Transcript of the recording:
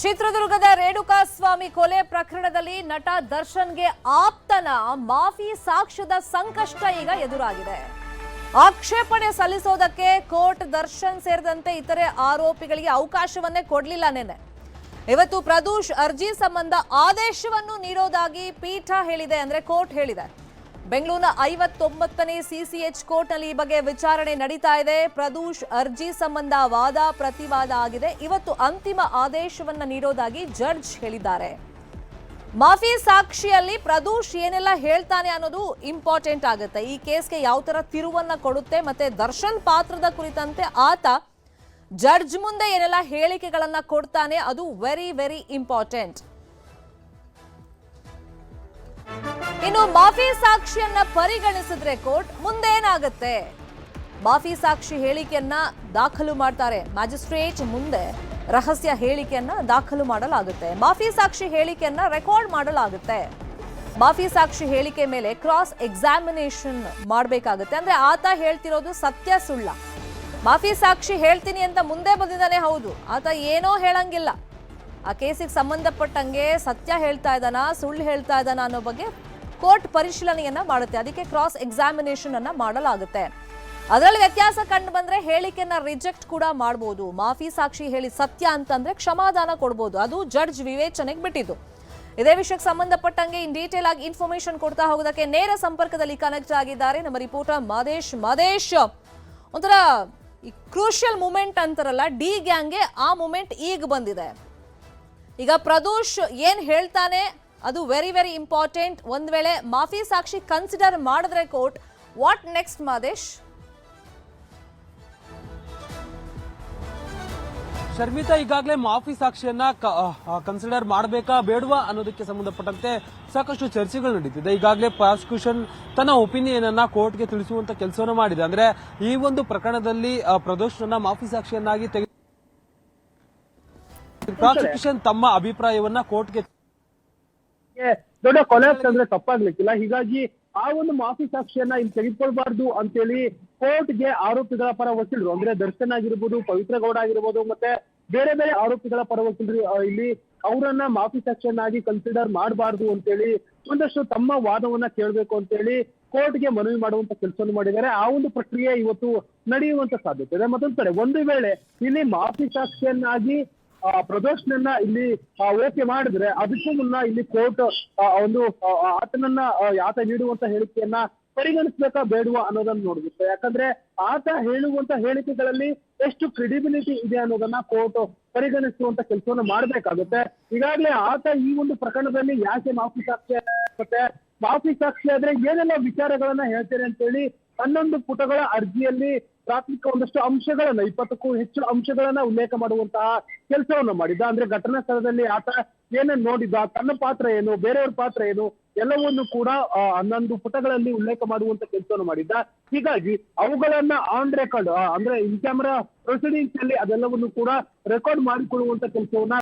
ಚಿತ್ರದುರ್ಗದ ರೇಣುಕಾಸ್ವಾಮಿ ಕೊಲೆ ಪ್ರಕರಣದಲ್ಲಿ ನಟ ದರ್ಶನ್ಗೆ ಆಪ್ತನ ಮಾಫಿ ಸಾಕ್ಷ್ಯದ ಸಂಕಷ್ಟ ಈಗ ಎದುರಾಗಿದೆ. ಆಕ್ಷೇಪಣೆ ಸಲ್ಲಿಸೋದಕ್ಕೆ ಕೋರ್ಟ್ ದರ್ಶನ್ ಸೇರಿದಂತೆ ಇತರೆ ಆರೋಪಿಗಳಿಗೆ ಅವಕಾಶವನ್ನೇ ಕೊಡಲಿಲ್ಲ. ನೆನ್ನೆ ಇವತ್ತು ಪ್ರದೋಷ್ ಅರ್ಜಿ ಸಂಬಂಧ ಆದೇಶವನ್ನು ನೀಡೋದಾಗಿ ಪೀಠ ಹೇಳಿದೆ, ಅಂದ್ರೆ ಕೋರ್ಟ್ ಹೇಳಿದೆ. ಬೆಂಗಳೂರಿನ 59ನೇ ಸಿಸಿಎಚ್ ಕೋರ್ಟ್ನಲ್ಲಿ ಈ ಬಗ್ಗೆ ವಿಚಾರಣೆ ನಡೀತಾ ಇದೆ. ಪ್ರದೋಷ್ ಅರ್ಜಿ ಸಂಬಂಧ ವಾದ ಪ್ರತಿವಾದ ಆಗಿದೆ. ಇವತ್ತು ಅಂತಿಮ ಆದೇಶವನ್ನ ನೀಡೋದಾಗಿ ಜಡ್ಜ್ ಹೇಳಿದ್ದಾರೆ. ಮಾಫಿ ಸಾಕ್ಷಿಯಲ್ಲಿ ಪ್ರದೋಷ್ ಏನೆಲ್ಲ ಹೇಳ್ತಾನೆ ಅನ್ನೋದು ಇಂಪಾರ್ಟೆಂಟ್ ಆಗುತ್ತೆ. ಈ ಕೇಸ್ಗೆ ಯಾವ ತರ ತಿರುವನ್ನ ಕೊಡುತ್ತೆ, ಮತ್ತೆ ದರ್ಶನ್ ಪಾತ್ರದ ಕುರಿತಂತೆ ಆತ ಜಡ್ಜ್ ಮುಂದೆ ಏನೆಲ್ಲ ಹೇಳಿಕೆಗಳನ್ನ ಕೊಡ್ತಾನೆ, ಅದು ವೆರಿ ವೆರಿ ಇಂಪಾರ್ಟೆಂಟ್. ಇನ್ನು ಮಾಫಿ ಸಾಕ್ಷಿಯನ್ನ ಪರಿಗಣಿಸಿದ್ರೆ ಕೋರ್ಟ್ ಮುಂದೇನಾಗುತ್ತೆ? ಮಾಫಿ ಸಾಕ್ಷಿ ಹೇಳಿಕೆಯನ್ನ ದಾಖಲು ಮಾಡ್ತಾರೆ. ಮ್ಯಾಜಿಸ್ಟ್ರೇಟ್ ಮುಂದೆ ರಹಸ್ಯ ಹೇಳಿಕೆಯನ್ನ ದಾಖಲು ಮಾಡಲಾಗುತ್ತೆ. ಮಾಫಿ ಸಾಕ್ಷಿ ಹೇಳಿಕೆಯನ್ನ ರೆಕಾರ್ಡ್ ಮಾಡಲಾಗುತ್ತೆ. ಮಾಫಿ ಸಾಕ್ಷಿ ಹೇಳಿಕೆ ಮೇಲೆ ಕ್ರಾಸ್ ಎಕ್ಸಾಮಿನೇಷನ್ ಮಾಡಬೇಕಾಗುತ್ತೆ. ಅಂದ್ರೆ ಆತ ಹೇಳ್ತಿರೋದು ಸತ್ಯ ಸುಳ್ಳ. ಮಾಫಿ ಸಾಕ್ಷಿ ಹೇಳ್ತೀನಿ ಅಂತ ಮುಂದೆ ಬಂದಿದ್ದಾನೆ, ಹೌದು, ಆತ ಏನೋ ಹೇಳಂಗಿಲ್ಲ. ಆ ಕೇಸಿಗೆ ಸಂಬಂಧಪಟ್ಟಂಗೆ ಸತ್ಯ ಹೇಳ್ತಾ ಇದ್ದಾನ, ಸುಳ್ಳು ಹೇಳ್ತಾ ಇದ್ದಾನ ಅನ್ನೋ ಬಗ್ಗೆ ಕೋರ್ಟ್ ಪರಿಶೀಲನೆಯನ್ನ ಮಾಡುತ್ತೆ. ಅದಕ್ಕೆ ಕ್ರಾಸ್ ಎಕ್ಸಾಮಿನೇಷನ್ ಅನ್ನ ಮಾಡಲಾಗುತ್ತೆ. ಅದರಲ್ಲಿ ವ್ಯತ್ಯಾಸ ಕಂಡು ಬಂದ್ರೆ ಹೇಳಿಕೆಯನ್ನ ರಿಜೆಕ್ಟ್ ಕೂಡ ಮಾಡಬಹುದು. ಮಾಫಿ ಸಾಕ್ಷಿ ಹೇಳಿ ಸತ್ಯ ಅಂತಂದ್ರೆ ಕ್ಷಮಾದಾನ ಕೊಡಬಹುದು. ಅದು ಜಡ್ಜ್ ವಿವೇಚನೆಗೆ ಬಿಟ್ಟಿದ್ದು. ಇದೇ ವಿಷಯಕ್ಕೆ ಸಂಬಂಧಪಟ್ಟಂಗೆ ಇನ್ ಡೀಟೇಲ್ ಆಗಿ ಇನ್ಫಾರ್ಮೇಶನ್ ಕೊಡ್ತಾ ಹೋಗೋದಕ್ಕೆ ನೇರ ಸಂಪರ್ಕದಲ್ಲಿ ಕನೆಕ್ಟ್ ಆಗಿದ್ದಾರೆ ನಮ್ಮ ರಿಪೋರ್ಟರ್ ಮಾದೇಶ್. ಒಂಥರ ಈ ಕ್ರೂಷಿಯಲ್ ಮೂಮೆಂಟ್ ಅಂತಾರಲ್ಲ, ಡಿ ಗ್ಯಾಂಗ್ಗೆ ಆ ಮೂಮೆಂಟ್ ಈಗ ಬಂದಿದೆ. ಈಗ ಪ್ರದೋಷ್ ಏನ್ ಹೇಳ್ತಾನೆ ಅದು ವೆರಿ ವೆರಿ ಇಂಪಾರ್ಟೆಂಟ್. ಒಂದ್ ವೇಳೆ ಮಾಫಿ ಸಾಕ್ಷಿ ಕನ್ಸಿಡರ್ ಮಾಡಿದ್ರೆ court, what next Madesh? Sharmita, ಈಗಾಗಲೇ ಮಾಫಿ ಸಾಕ್ಷಿಯನ್ನ ಕನ್ಸಿಡರ್ ಮಾಡಬೇಕಾ ಬೇಡವಾ ಅನ್ನೋದಕ್ಕೆ ಸಂಬಂಧಪಟ್ಟಂತೆ ಸಾಕಷ್ಟು ಚರ್ಚೆಗಳು ನಡೀತಿದೆ. ಈಗಾಗಲೇ ಪ್ರಾಸಿಕ್ಯೂಷನ್ ತನ್ನ ಒಪಿನಿಯನ್ ಅನ್ನ ಕೋರ್ಟ್ಗೆ ತಿಳಿಸುವಂತ ಕೆಲಸವನ್ನು ಮಾಡಿದೆ. ಅಂದ್ರೆ ಈ ಒಂದು ಪ್ರಕರಣದಲ್ಲಿ ಪ್ರದೋಷ್ನ ಮಾಫಿ ಸಾಕ್ಷಿಯನ್ನಾಗಿ ಪ್ರಾಸಿಕ್ಯೂಷನ್ ತಮ್ಮ ಅಭಿಪ್ರಾಯವನ್ನ ಕೋರ್ಟ್ಗೆ ದೊಡ್ಡ ಕೊಲೆಪ್ಸ್ ಅಂದ್ರೆ ತಪ್ಪಾಗ್ಲಿಕ್ಕಿಲ್ಲ. ಹೀಗಾಗಿ ಆ ಒಂದು ಮಾಫಿ ಸಾಕ್ಷಿಯನ್ನ ಇಲ್ಲಿ ತೆಗೆದುಕೊಳ್ಬಾರ್ದು ಅಂತೇಳಿ ಕೋರ್ಟ್ಗೆ ಆರೋಪಿಗಳ ಪರ ವಕೀಲರು, ಅಂದ್ರೆ ದರ್ಶನ್ ಆಗಿರ್ಬೋದು, ಪವಿತ್ರ ಗೌಡ ಆಗಿರ್ಬೋದು, ಮತ್ತೆ ಬೇರೆ ಬೇರೆ ಆರೋಪಿಗಳ ಪರ ವಕೀಲರು ಇಲ್ಲಿ ಅವರನ್ನ ಮಾಫಿ ಸಾಕ್ಷಿಯನ್ನಾಗಿ ಕನ್ಸಿಡರ್ ಮಾಡಬಾರ್ದು ಅಂತೇಳಿ ಒಂದಷ್ಟು ತಮ್ಮ ವಾದವನ್ನ ಕೇಳಬೇಕು ಅಂತೇಳಿ ಕೋರ್ಟ್ಗೆ ಮನವಿ ಮಾಡುವಂತ ಕೆಲಸವನ್ನು ಮಾಡಿದ್ದಾರೆ. ಆ ಒಂದು ಪ್ರಕ್ರಿಯೆ ಇವತ್ತು ನಡೆಯುವಂತ ಸಾಧ್ಯತೆ ಇದೆ. ಮತ್ತೊಂದು ಕಡೆ ಒಂದು ವೇಳೆ ಇಲ್ಲಿ ಮಾಫಿ ಸಾಕ್ಷಿಯನ್ನಾಗಿ ಪ್ರದೋಷ್ನನ್ನ ಇಲ್ಲಿ ಓಕೆ ಮಾಡಿದ್ರೆ ಅದಕ್ಕೂ ಮುನ್ನ ಇಲ್ಲಿ ಕೋರ್ಟ್ ಒಂದು ಆತ ನೀಡುವಂತ ಹೇಳಿಕೆಯನ್ನ ಪರಿಗಣಿಸ್ಬೇಕಾ ಬೇಡುವ ಅನ್ನೋದನ್ನ ನೋಡ್ಬೇಕು. ಯಾಕಂದ್ರೆ ಆತ ಹೇಳುವಂತ ಹೇಳಿಕೆಗಳಲ್ಲಿ ಎಷ್ಟು ಕ್ರೆಡಿಬಿಲಿಟಿ ಇದೆ ಅನ್ನೋದನ್ನ ಕೋರ್ಟ್ ಪರಿಗಣಿಸುವಂತ ಕೆಲಸವನ್ನ ಮಾಡ್ಬೇಕಾಗುತ್ತೆ. ಈಗಾಗಲೇ ಆತ ಈ ಒಂದು ಪ್ರಕರಣದಲ್ಲಿ ಯಾಕೆ ಮಾಫಿ ಸಾಕ್ಷಿ ಆಗುತ್ತೆ, ಮಾಫಿ ಸಾಕ್ಷಿ ಆದ್ರೆ ಏನೆಲ್ಲ ವಿಚಾರಗಳನ್ನ ಹೇಳ್ತೇನೆ ಅಂತೇಳಿ 11 ಪುಟಗಳ ಅರ್ಜಿಯಲ್ಲಿ ಪ್ರಾಥಮಿಕ ಒಂದಷ್ಟು ಅಂಶಗಳನ್ನ 20ಕ್ಕೂ ಹೆಚ್ಚು ಅಂಶಗಳನ್ನ ಉಲ್ಲೇಖ ಮಾಡುವಂತಹ ಕೆಲಸವನ್ನು ಮಾಡಿದ್ದ. ಅಂದ್ರೆ ಘಟನಾ ಸ್ಥಳದಲ್ಲಿ ಆತ ಏನೇನ್ ನೋಡಿದ್ದ, ತನ್ನ ಪಾತ್ರ ಏನು, ಬೇರೆಯವ್ರ ಪಾತ್ರ ಏನು, ಎಲ್ಲವನ್ನೂ ಕೂಡ 11 ಪುಟಗಳಲ್ಲಿ ಉಲ್ಲೇಖ ಮಾಡುವಂತ ಕೆಲಸವನ್ನು ಮಾಡಿದ್ದ. ಹೀಗಾಗಿ ಅವುಗಳನ್ನ ಆನ್ ರೆಕಾರ್ಡ್ ಅಂದ್ರೆ ಇನ್ ಕ್ಯಾಮರಾ ಪ್ರೊಸೀಡಿಂಗ್ಸ್ ಅಲ್ಲಿ ಅದೆಲ್ಲವನ್ನು ಕೂಡ ರೆಕಾರ್ಡ್ ಮಾಡಿಕೊಳ್ಳುವಂತ ಕೆಲಸವನ್ನ